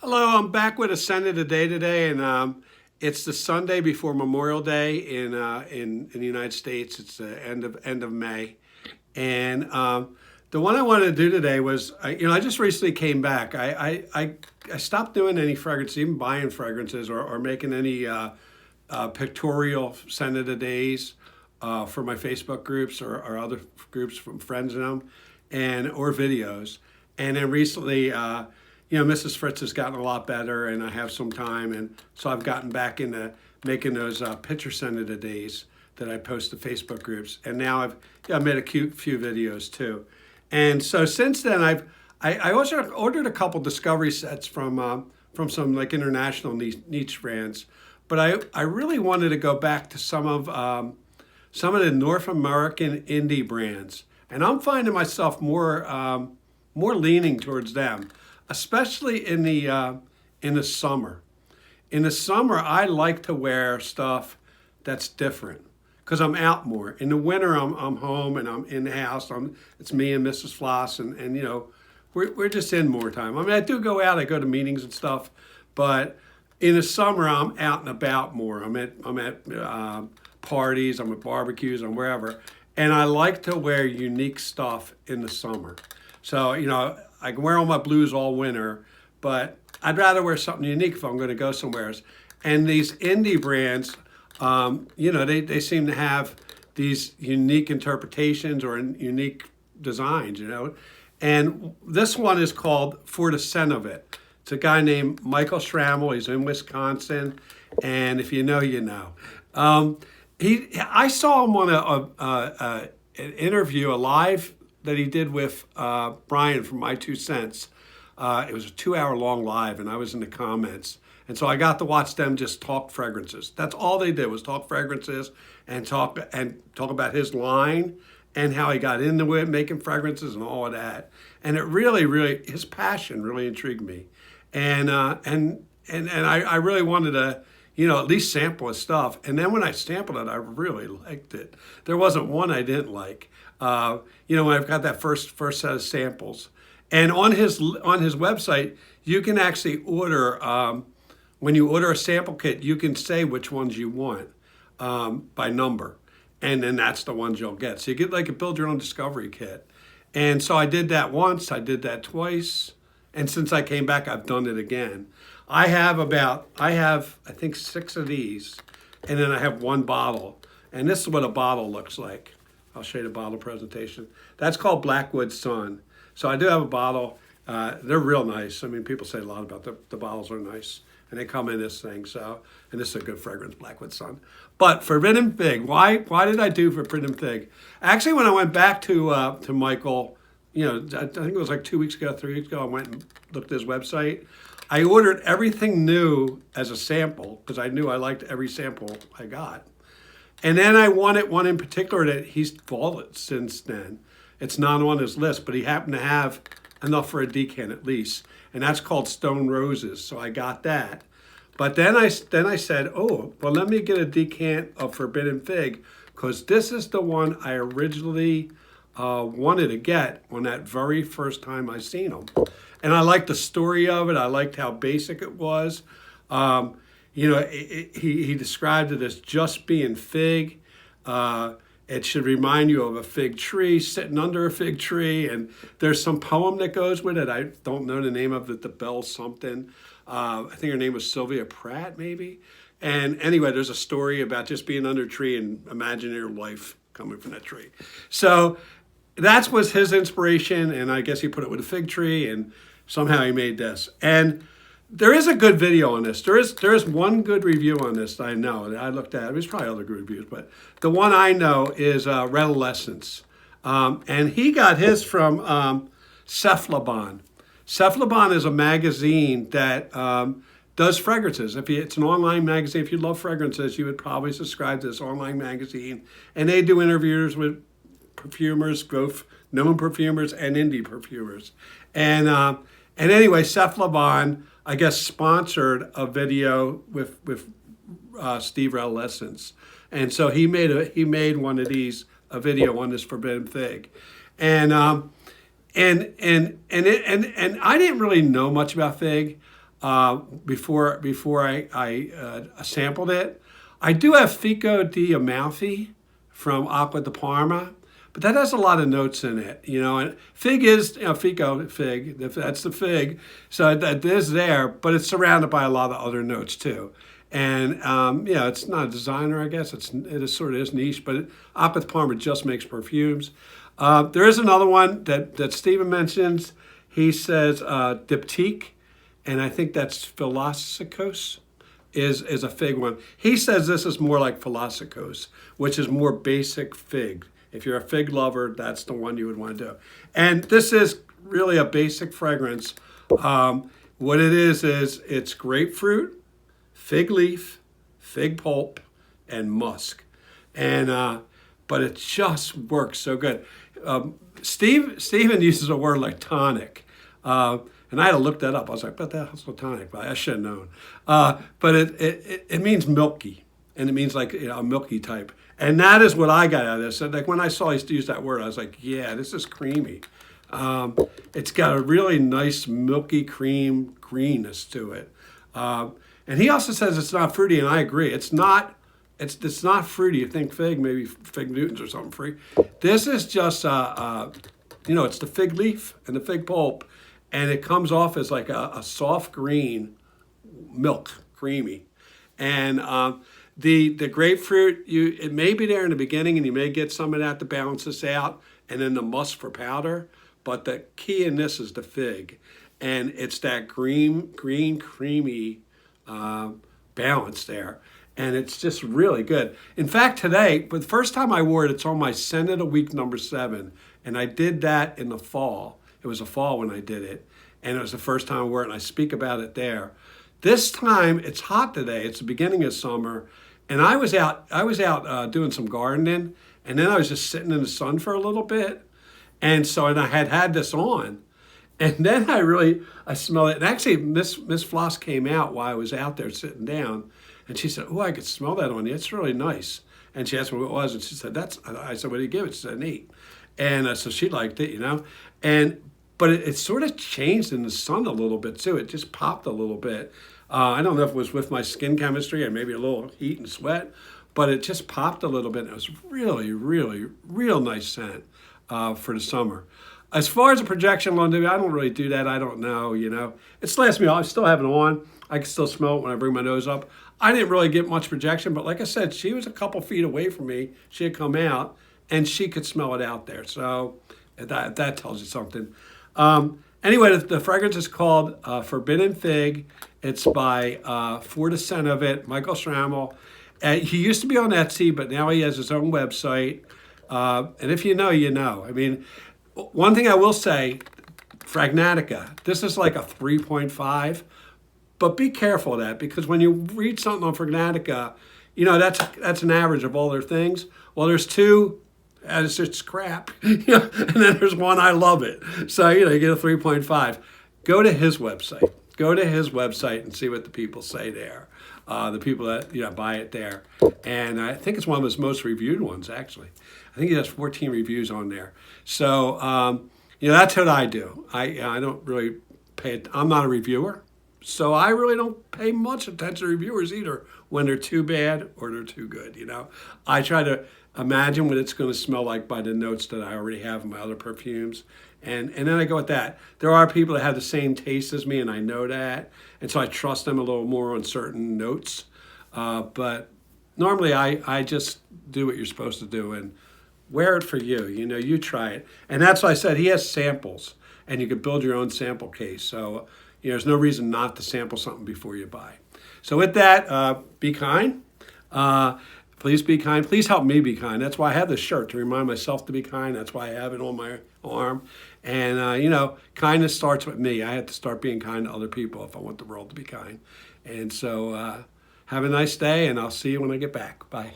Hello, I'm back with a scent of the day today, and it's the Sunday before Memorial Day in the United States. It's the end of May, and the one I wanted to do today was, I just recently came back. I stopped doing any fragrances, even buying fragrances or making any pictorial scent of the days for my Facebook groups or other groups from friends and them, and or videos. And then recently, Mrs. Fritz has gotten a lot better, and I have some time, and so I've gotten back into making those picture scent of the days that I post to Facebook groups. And now I've made a few videos too. And so since then, I also ordered a couple discovery sets from some like international niche brands, but I really wanted to go back to some of the North American indie brands, and I'm finding myself more leaning towards them, especially in the summer. In the summer, I like to wear stuff that's different because I'm out more. In the winter, I'm home and I'm in the house. It's me and Mrs. Floss, and we're just in more time. I mean, I do go out. I go to meetings and stuff, but in the summer, I'm out and about more. I'm at parties. I'm at barbecues. I'm wherever, and I like to wear unique stuff in the summer. So I can wear all my blues all winter, but I'd rather wear something unique if I'm going to go somewhere. And these indie brands, they seem to have these unique interpretations or unique designs, And this one is called ForTheScentOfIt. It's a guy named Michael Schrammel. He's in Wisconsin, and if you know, you know. I saw him on an interview, a live that he did with Brian from My Two Cents. It was a 2-hour long live, and I was in the comments. And so I got to watch them just talk fragrances. That's all they did was talk fragrances and talk about his line and how he got into it, making fragrances and all of that. And it really, his passion really intrigued me. And I really wanted to, at least sample his stuff. And then when I sampled it, I really liked it. There wasn't one I didn't like. When I've got that first set of samples. And on his website, you can actually order, when you order a sample kit, you can say which ones you want by number. And then that's the ones you'll get. So you get like a build your own discovery kit. And so I did that once, I did that twice. And since I came back, I've done it again. I have, I think, 6 of these, and then I have one bottle. And this is what a bottle looks like. I'll show you the bottle presentation. That's called Blackwood Sun. So I do have a bottle. They're real nice. I mean, people say a lot about the bottles are nice, and they come in this thing. So, and this is a good fragrance, Blackwood Sun. But Forbidden Fig, why did I do Forbidden Fig? Actually, when I went back to Michael, I think it was like 2 weeks ago, 3 weeks ago, I went and looked at his website. I ordered everything new as a sample because I knew I liked every sample I got. And then I wanted one in particular that he's followed since then. It's not on his list, but he happened to have enough for a decant at least. And that's called Stone Roses. So I got that. But then I said, oh, well, let me get a decant of Forbidden Fig because this is the one I originally wanted to get on that very first time I seen him. And I liked the story of it. I liked how basic it was. He described it as just being fig. It should remind you of a fig tree, sitting under a fig tree. And there's some poem that goes with it. I don't know the name of it, the Bell something. I think her name was Sylvia Pratt, maybe. And anyway, there's a story about just being under a tree and imagining your life coming from that tree. So that was his inspiration. And I guess he put it with a fig tree, and somehow he made this. And there is a good video on this. There is one good review on this that I know. That I looked at. There's probably other good reviews, but the one I know is Redolescence. And he got his from Cephalabon. Cephalabon is a magazine that does fragrances. It's an online magazine. If you love fragrances, you would probably subscribe to this online magazine. And they do interviews with perfumers, both known perfumers and indie perfumers. And anyway, Cephalabon, I guess, sponsored a video with Steve Redolescence, and so he made one of these, a video on this Forbidden Fig, and I didn't really know much about fig. before I sampled it. I do have Fico di Amalfi from Acqua di Parma, but that has a lot of notes in it, you know. And fig is, you know, Fico, fig, that's the fig. So that is there, but it's surrounded by a lot of other notes too. And you know, it's not a designer, I guess. It is sort of niche, but Acqua di Parma just makes perfumes. There is another one that Stephen mentions. He says diptyque, and I think that's Philosophos. Is a fig one. He says this is more like Philosophos, which is more basic fig. If you're a fig lover, that's the one you would want to do. And this is really a basic fragrance. What it is it's grapefruit, fig leaf, fig pulp, and musk. And but it just works so good. Stephen uses a word like tonic. And I had to look that up. I was like, but that's a tonic. I should have known. But it means milky, and it means like, you know, a milky type. And that is what I got out of this. And like when I saw he used that word, I was like, yeah, this is creamy. It's got a really nice milky cream greenness to it. And he also says it's not fruity, and I agree. It's not. It's not fruity. You think fig, maybe fig Newtons or something free. This is just you know, it's the fig leaf and the fig pulp. And it comes off as like a soft green milk, creamy. And the grapefruit, it may be there in the beginning, and you may get some of that to balance this out, and then the musk for powder. But the key in this is the fig. And it's that green creamy balance there. And it's just really good. In fact, today, for the first time I wore it, it's on my Scent of the Week #7. And I did that in the fall. It was a fall when I did it, and it was the first time I wore it, and I speak about it there. This time, it's hot today. It's the beginning of summer, and I was out doing some gardening, and then I was just sitting in the sun for a little bit, and I had this on, and then I smelled it. And actually, Miss Floss came out while I was out there sitting down, and she said, "Oh, I could smell that on you. It's really nice." And she asked me what it was, and she said, I said, "What do you give it?" She said, "Neat." And so she liked it, you know. But it sort of changed in the sun a little bit too. It just popped a little bit. I don't know if it was with my skin chemistry or maybe a little heat and sweat, but it just popped a little bit. And it was really, really, real nice scent for the summer. As far as the projection longevity, I don't really do that. I don't know, you know. It's lasts me. I still have it on. I can still smell it when I bring my nose up. I didn't really get much projection, but like I said, she was a couple feet away from me. She had come out, and she could smell it out there. So that tells you something. Anyway, the fragrance is called Forbidden Fig. It's by ForTheScentOfIt, Michael Schrammel. He used to be on Etsy, but now he has his own website. And if you know, you know. I mean, one thing I will say, Fragnatica, this is like a 3.5, but be careful of that, because when you read something on Fragnatica, you know, that's an average of all their things. Well, there's two, and it's just crap, you know, and then there's one, I love it. So, you know, you get a 3.5. Go to his website. Go to his website and see what the people say there. The people that, you know, buy it there. And I think it's one of his most reviewed ones, actually. I think he has 14 reviews on there. So, you know, that's what I do. I don't really pay it. I'm not a reviewer. So I really don't pay much attention to reviewers either when they're too bad or they're too good, you know. I try to imagine what it's going to smell like by the notes that I already have in my other perfumes. And then I go with that. There are people that have the same taste as me, and I know that. And so I trust them a little more on certain notes. But normally I just do what you're supposed to do and wear it for you. You know, you try it. And that's why I said he has samples, and you could build your own sample case. So, you know, there's no reason not to sample something before you buy. So with that, be kind. Please be kind. Please help me be kind. That's why I have this shirt, to remind myself to be kind. That's why I have it on my arm. And, you know, kindness starts with me. I have to start being kind to other people if I want the world to be kind. And so have a nice day, and I'll see you when I get back. Bye.